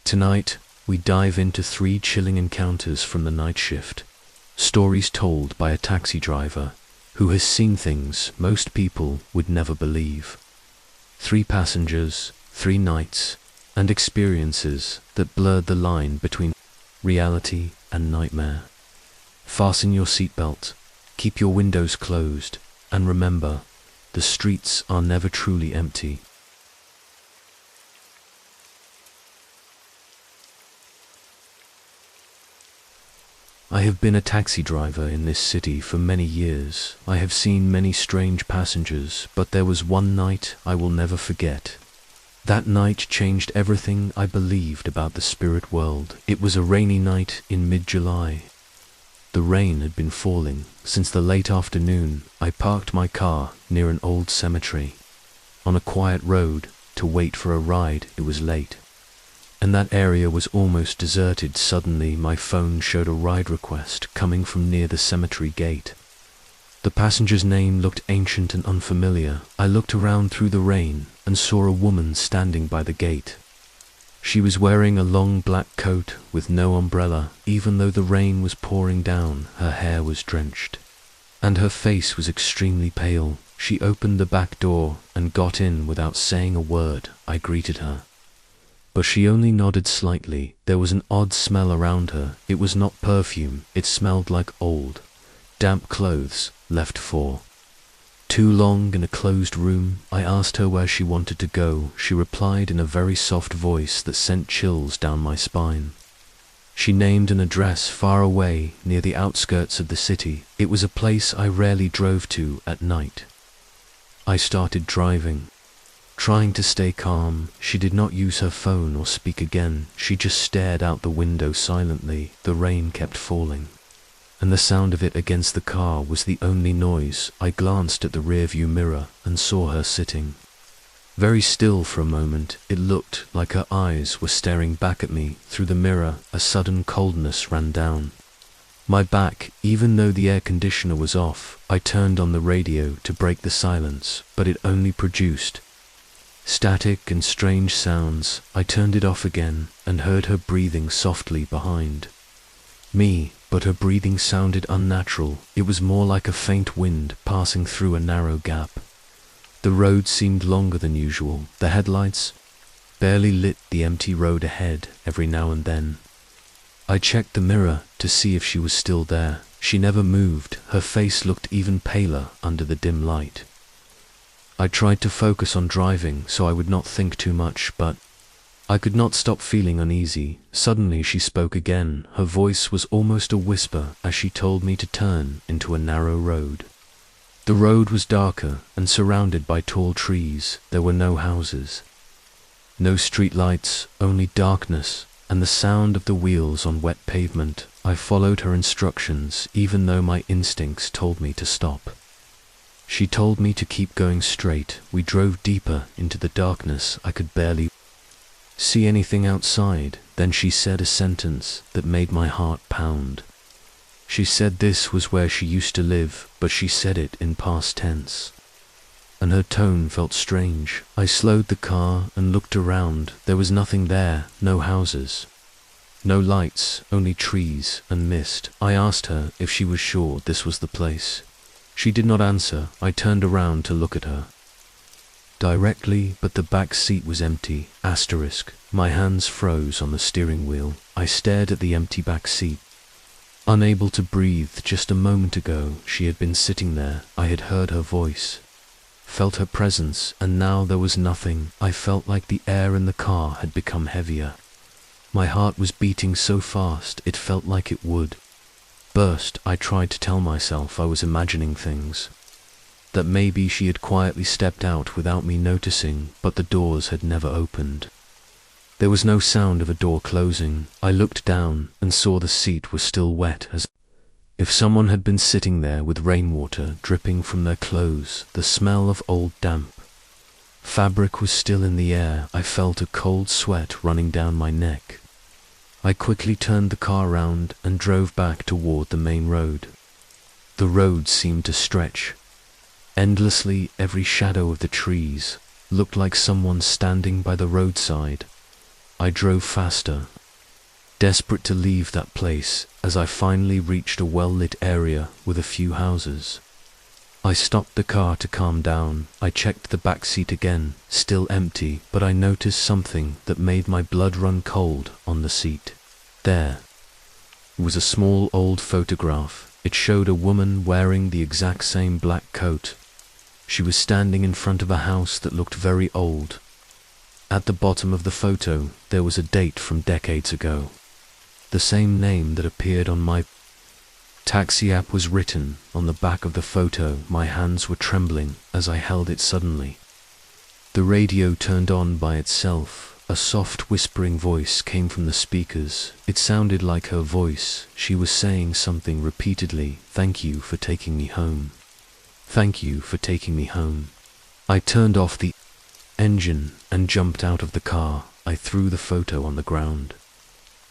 Tonight, we dive into 3 chilling encounters from the night shift. Stories told by a taxi driver who has seen things most people would never believe. 3 passengers, 3 nights, and experiences that blurred the line between reality and nightmare. Fasten your seatbelt, keep your windows closed, and remember, the streets are never truly empty. I have been a taxi driver in this city for many years. I have seen many strange passengers, but there was one night I will never forget. That night changed everything I believed about the spirit world. It was a rainy night in mid-July. The rain had been falling since the late afternoon. I parked my car near an old cemetery on a quiet road to wait for a ride. It was late, and that area was almost deserted. Suddenly, my phone showed a ride request coming from near the cemetery gate. The passenger's name looked ancient and unfamiliar. I looked around through the rain and saw a woman standing by the gate. She was wearing a long black coat with no umbrella. Even though the rain was pouring down, her hair was drenched, and her face was extremely pale. She opened the back door and got in without saying a word. I greeted her, but she only nodded slightly. There was an odd smell around her. It was not perfume. It smelled like old, damp clothes left for too long in a closed room. I asked her where she wanted to go. She replied in a very soft voice that sent chills down my spine. She named an address far away near the outskirts of the city. It was a place I rarely drove to at night. I started driving, trying to stay calm. She did not use her phone or speak again. She just stared out the window silently. The rain kept falling, and the sound of it against the car was the only noise. I glanced at the rearview mirror and saw her sitting very still for a moment. It looked like her eyes were staring back at me through the mirror. A sudden coldness ran down my back. Even though the air conditioner was off, I turned on the radio to break the silence, but it only produced static and strange sounds. I turned it off again and heard her breathing softly behind me, but her breathing sounded unnatural. It was more like a faint wind passing through a narrow gap. The road seemed longer than usual. The headlights barely lit the empty road ahead. Every now and then, I checked the mirror to see if she was still there. She never moved. Her face looked even paler under the dim light. I tried to focus on driving so I would not think too much, but I could not stop feeling uneasy. Suddenly she spoke again. Her voice was almost a whisper as she told me to turn into a narrow road. The road was darker and surrounded by tall trees. There were no houses, no street lights, only darkness and the sound of the wheels on wet pavement. I followed her instructions even though my instincts told me to stop. She told me to keep going straight. We drove deeper into the darkness. I could barely see anything outside. Then she said a sentence that made my heart pound. She said this was where she used to live, but she said it in past tense, and her tone felt strange. I slowed the car and looked around. There was nothing there. No houses, no lights, only trees and mist. I asked her if she was sure this was the place. She did not answer. I turned around to look at her directly, but the back seat was empty. My hands froze on the steering wheel. I stared at the empty back seat, unable to breathe. Just a moment ago, she had been sitting there. I had heard her voice, felt her presence, and now there was nothing. I felt like the air in the car had become heavier. My heart was beating so fast it felt like it would burst. I tried to tell myself I was imagining things, that maybe she had quietly stepped out without me noticing, but the doors had never opened. There was no sound of a door closing. I looked down and saw the seat was still wet, as if someone had been sitting there with rainwater dripping from their clothes. The smell of old damp fabric was still in the air. I felt a cold sweat running down my neck. I quickly turned the car around and drove back toward the main road. The road seemed to stretch endlessly. Every shadow of the trees looked like someone standing by the roadside. I drove faster, desperate to leave that place. As I finally reached a well-lit area with a few houses, I stopped the car to calm down. I checked the back seat again, still empty, but I noticed something that made my blood run cold on the seat. There was a small old photograph. It showed a woman wearing the exact same black coat. She was standing in front of a house that looked very old. At the bottom of the photo, there was a date from decades ago. The same name that appeared on my taxi app was written on the back of the photo. My hands were trembling as I held it suddenly. The radio turned on by itself. A soft whispering voice came from the speakers. It sounded like her voice. She was saying something repeatedly. "Thank you for taking me home. Thank you for taking me home." I turned off the engine and jumped out of the car. I threw the photo on the ground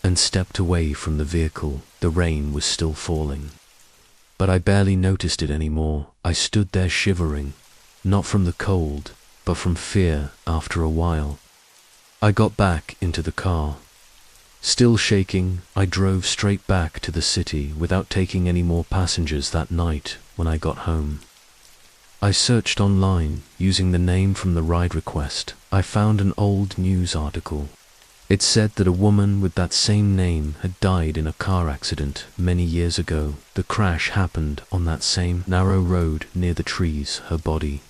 and stepped away from the vehicle. The rain was still falling, but I barely noticed it anymore. I stood there shivering, not from the cold, but from fear. After a while, I got back into the car. Still shaking, I drove straight back to the city without taking any more passengers that night. When I got home, I searched online using the name from the ride request. I found an old news article. It said that a woman with that same name had died in a car accident many years ago. The crash happened on that same narrow road near the trees. Her body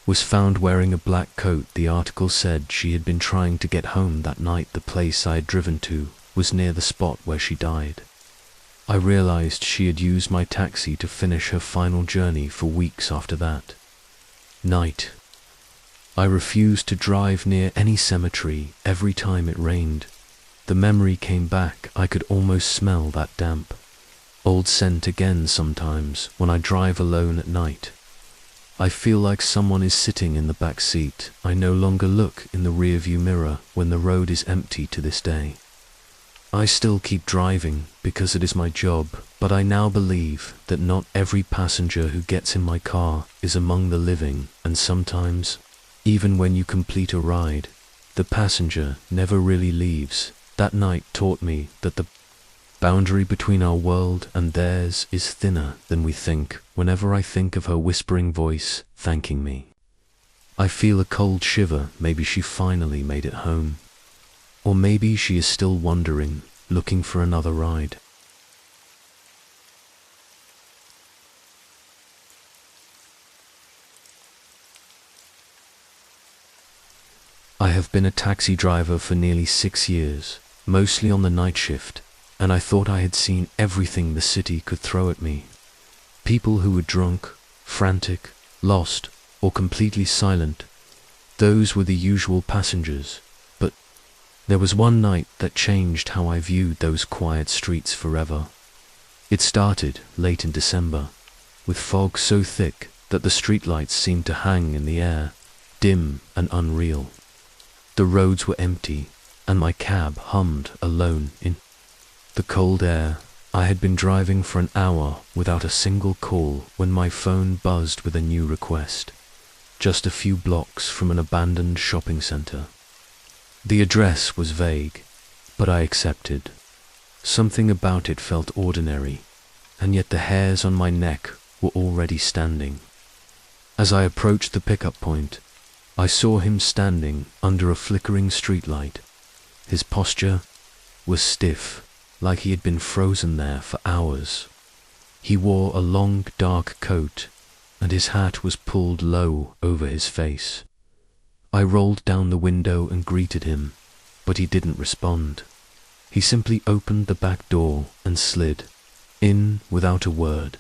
was found wearing a black coat. The article said she had been trying to get home that night. The place I had driven to was near the spot where she died. I realized she had used my taxi to finish her final journey. For weeks after that night, I refused to drive near any cemetery. Every time it rained, the memory came back. I could almost smell that damp, old scent again. Sometimes when I drive alone at night, I feel like someone is sitting in the back seat. I no longer look in the rearview mirror when the road is empty. To this day, I still keep driving because it is my job, but I now believe that not every passenger who gets in my car is among the living, and sometimes, even when you complete a ride, the passenger never really leaves. That night taught me that the boundary between our world and theirs is thinner than we think. Whenever I think of her whispering voice thanking me, I feel a cold shiver. Maybe she finally made it home. Or maybe she is still wandering, looking for another ride. I have been a taxi driver for nearly 6 years, mostly on the night shift, and I thought I had seen everything the city could throw at me. People who were drunk, frantic, lost, or completely silent. Those were the usual passengers. But there was one night that changed how I viewed those quiet streets forever. It started late in December, with fog so thick that the streetlights seemed to hang in the air, dim and unreal. The roads were empty, and my cab hummed alone in the cold air. I had been driving for an hour without a single call when my phone buzzed with a new request, just a few blocks from an abandoned shopping center. The address was vague, but I accepted. Something about it felt ordinary, and yet the hairs on my neck were already standing. As I approached the pickup point, I saw him standing under a flickering streetlight. His posture was stiff, like he had been frozen there for hours. He wore a long, dark coat, and his hat was pulled low over his face. I rolled down the window and greeted him, but he didn't respond. He simply opened the back door and slid in without a word.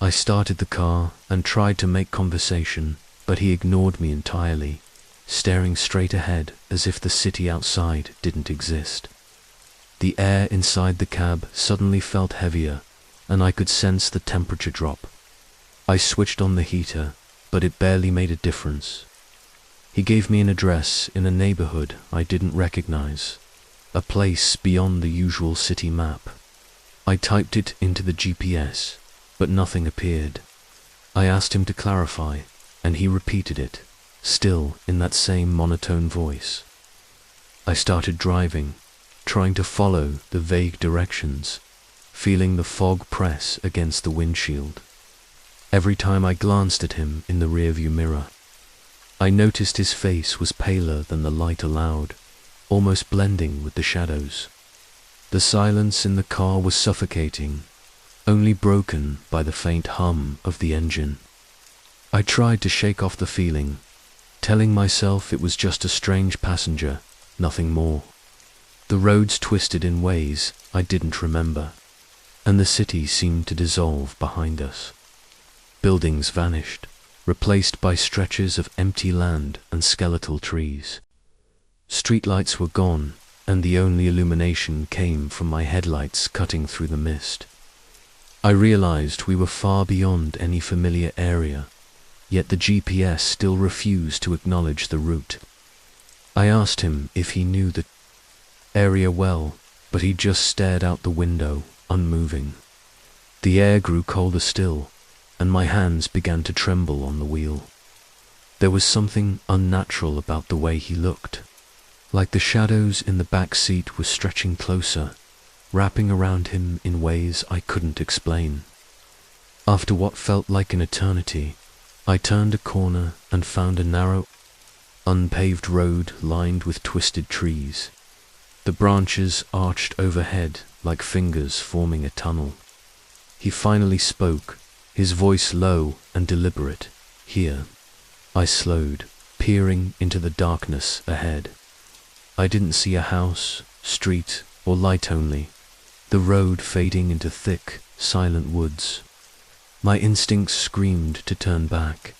I started the car and tried to make conversation, but he ignored me entirely, staring straight ahead as if the city outside didn't exist. The air inside the cab suddenly felt heavier, and I could sense the temperature drop. I switched on the heater, but it barely made a difference. He gave me an address in a neighborhood I didn't recognize, a place beyond the usual city map. I typed it into the GPS, but nothing appeared. I asked him to clarify, and he repeated it, still in that same monotone voice. I started driving, trying to follow the vague directions, feeling the fog press against the windshield. Every time I glanced at him in the rearview mirror, I noticed his face was paler than the light allowed, almost blending with the shadows. The silence in the car was suffocating, only broken by the faint hum of the engine. I tried to shake off the feeling, telling myself it was just a strange passenger, nothing more. The roads twisted in ways I didn't remember, and the city seemed to dissolve behind us. Buildings vanished, replaced by stretches of empty land and skeletal trees. Streetlights were gone, and the only illumination came from my headlights cutting through the mist. I realized we were far beyond any familiar area, yet the GPS still refused to acknowledge the route. I asked him if he knew the area well, but he just stared out the window, unmoving. The air grew colder still, and my hands began to tremble on the wheel. There was something unnatural about the way he looked, like the shadows in the back seat were stretching closer, wrapping around him in ways I couldn't explain. After what felt like an eternity, I turned a corner and found a narrow, unpaved road lined with twisted trees. The branches arched overhead like fingers forming a tunnel. He finally spoke, his voice low and deliberate. "Here." I slowed, peering into the darkness ahead. I didn't see a house, street, or light, only the road fading into thick, silent woods. My instincts screamed to turn back,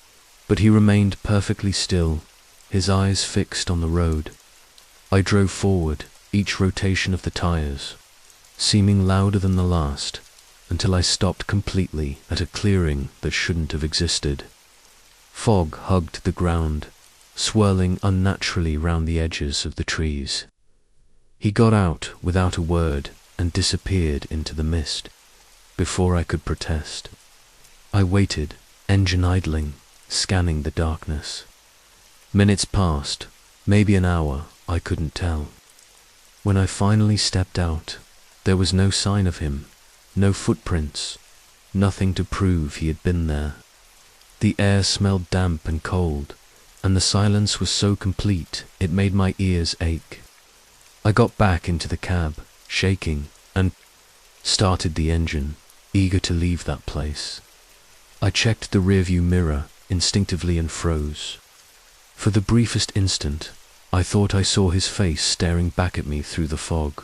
but he remained perfectly still, his eyes fixed on the road. I drove forward, each rotation of the tires seeming louder than the last, until I stopped completely at a clearing that shouldn't have existed. Fog hugged the ground, swirling unnaturally round the edges of the trees. He got out without a word and disappeared into the mist. Before I could protest, I waited, engine idling, scanning the darkness. Minutes passed, maybe an hour, I couldn't tell. When I finally stepped out, there was no sign of him, no footprints, nothing to prove he had been there. The air smelled damp and cold, and the silence was so complete it made my ears ache. I got back into the cab, shaking, and started the engine, eager to leave that place. I checked the rearview mirror instinctively and froze. For the briefest instant, I thought I saw his face staring back at me through the fog.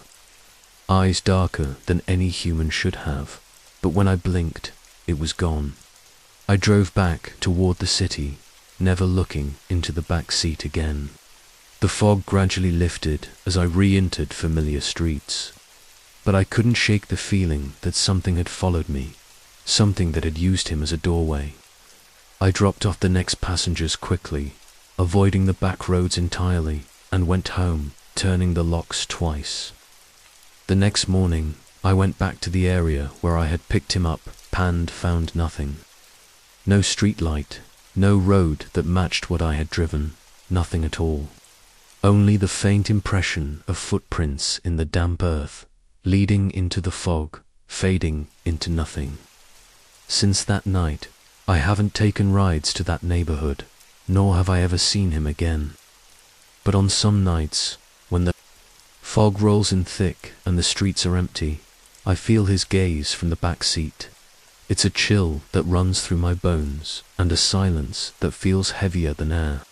Eyes darker than any human should have, but when I blinked, it was gone. I drove back toward the city, never looking into the back seat again. The fog gradually lifted as I re-entered familiar streets, but I couldn't shake the feeling that something had followed me, something that had used him as a doorway. I dropped off the next passengers quickly, avoiding the back roads entirely, and went home, turning the locks twice. The next morning, I went back to the area where I had picked him up, panned, found nothing. No street light, no road that matched what I had driven, nothing at all. Only the faint impression of footprints in the damp earth, leading into the fog, fading into nothing. Since that night, I haven't taken rides to that neighborhood, nor have I ever seen him again. But on some nights, when the fog rolls in thick and the streets are empty, I feel his gaze from the back seat. It's a chill that runs through my bones and a silence that feels heavier than air.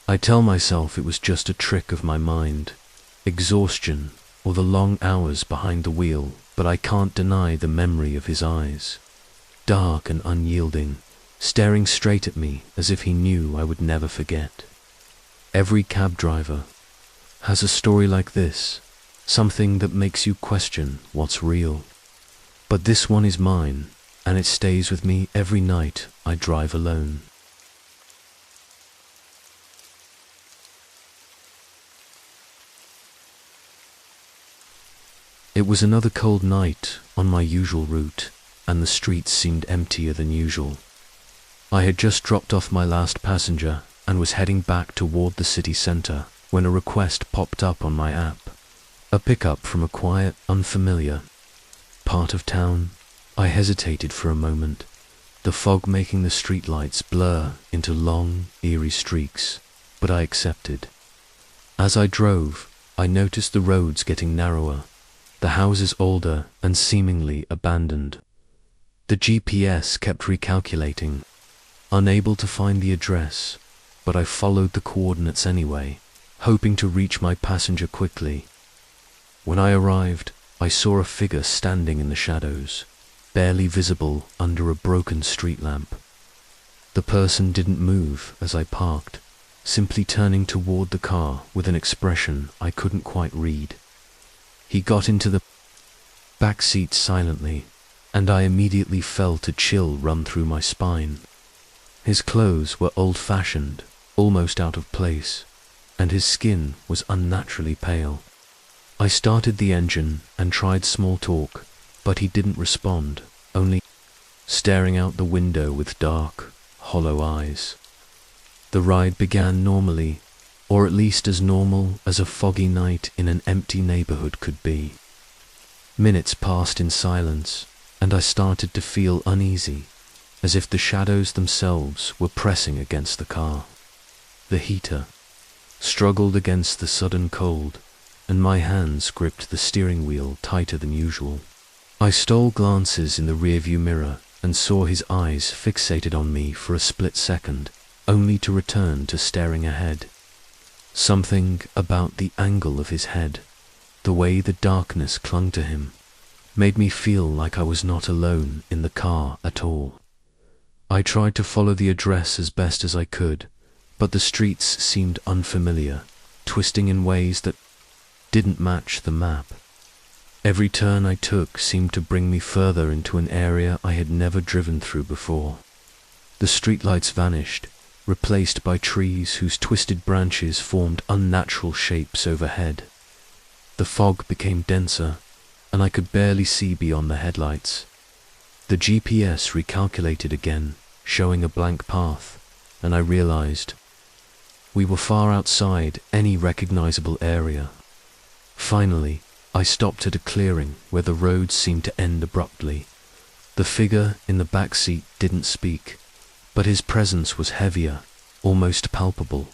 I tell myself it was just a trick of my mind, exhaustion, or the long hours behind the wheel, but I can't deny the memory of his eyes. Dark and unyielding, staring straight at me as if he knew I would never forget. Every cab driver has a story like this, something that makes you question what's real. But this one is mine, and it stays with me every night I drive alone. It was another cold night on my usual route, and the streets seemed emptier than usual. I had just dropped off my last passenger and was heading back toward the city center when a request popped up on my app. A pickup from a quiet, unfamiliar part of town. I hesitated for a moment, the fog making the streetlights blur into long, eerie streaks, but I accepted. As I drove, I noticed the roads getting narrower, the houses older and seemingly abandoned. The GPS kept recalculating, unable to find the address, but I followed the coordinates anyway, hoping to reach my passenger quickly. When I arrived, I saw a figure standing in the shadows, barely visible under a broken street lamp. The person didn't move as I parked, simply turning toward the car with an expression I couldn't quite read. He got into the back seat silently, and I immediately felt a chill run through my spine. His clothes were old-fashioned, almost out of place, and his skin was unnaturally pale. I started the engine and tried small talk, but he didn't respond, only staring out the window with dark, hollow eyes. The ride began normally, or at least as normal as a foggy night in an empty neighborhood could be. Minutes passed in silence, and I started to feel uneasy, as if the shadows themselves were pressing against the car. The heater struggled against the sudden cold, and my hands gripped the steering wheel tighter than usual. I stole glances in the rearview mirror and saw his eyes fixated on me for a split second, only to return to staring ahead. Something about the angle of his head, the way the darkness clung to him, made me feel like I was not alone in the car at all. I tried to follow the address as best as I could, but the streets seemed unfamiliar, twisting in ways that didn't match the map. Every turn I took seemed to bring me further into an area I had never driven through before. The streetlights vanished, replaced by trees whose twisted branches formed unnatural shapes overhead. The fog became denser, and I could barely see beyond the headlights. The GPS recalculated again, showing a blank path, and I realized we were far outside any recognizable area. Finally, I stopped at a clearing where the road seemed to end abruptly. The figure in the back seat didn't speak, but his presence was heavier, almost palpable.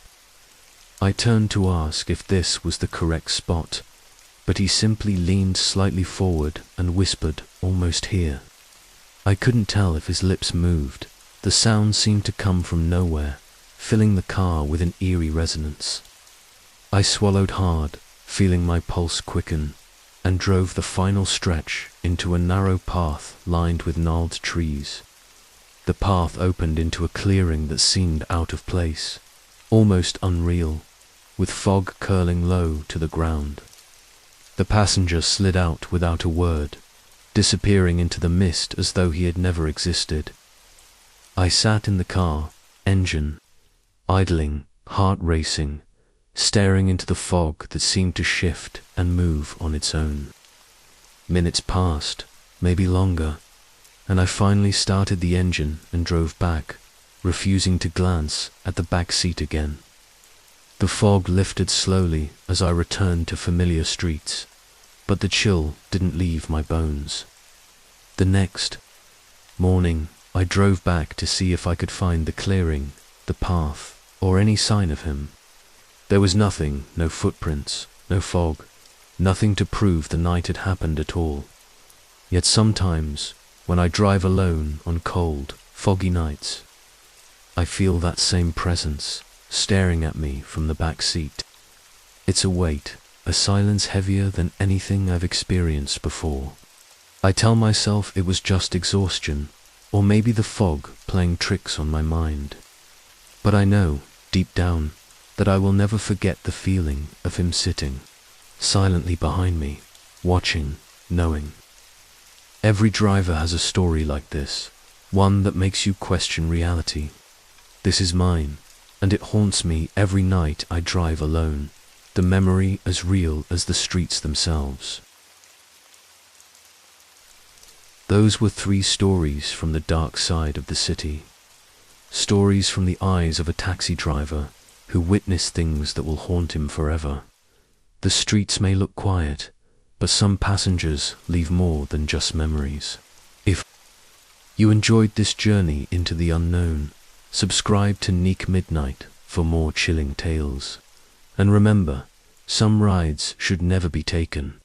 I turned to ask if this was the correct spot, but he simply leaned slightly forward and whispered, "Almost here." I couldn't tell if his lips moved. The sound seemed to come from nowhere, filling the car with an eerie resonance. I swallowed hard, feeling my pulse quicken, and drove the final stretch into a narrow path lined with gnarled trees. The path opened into a clearing that seemed out of place, almost unreal, with fog curling low to the ground. The passenger slid out without a word, disappearing into the mist as though he had never existed. I sat in the car, engine idling, heart racing, staring into the fog that seemed to shift and move on its own. Minutes passed, maybe longer, and I finally started the engine and drove back, refusing to glance at the back seat again. The fog lifted slowly as I returned to familiar streets, but the chill didn't leave my bones. The next morning, I drove back to see if I could find the clearing, the path, or any sign of him. There was nothing, no footprints, no fog, nothing to prove the night had happened at all. Yet sometimes, when I drive alone on cold, foggy nights, I feel that same presence staring at me from the back seat. It's a weight, a silence heavier than anything I've experienced before. I tell myself it was just exhaustion, or maybe the fog playing tricks on my mind. But I know, deep down, that I will never forget the feeling of him sitting silently behind me, watching, knowing. Every driver has a story like this, one that makes you question reality. This is mine, and it haunts me every night I drive alone, the memory as real as the streets themselves. Those were 3 stories from the dark side of the city. Stories from the eyes of a taxi driver who witnessed things that will haunt him forever. The streets may look quiet, but some passengers leave more than just memories. If you enjoyed this journey into the unknown, subscribe to Neek Midnight for more chilling tales. And remember, some rides should never be taken.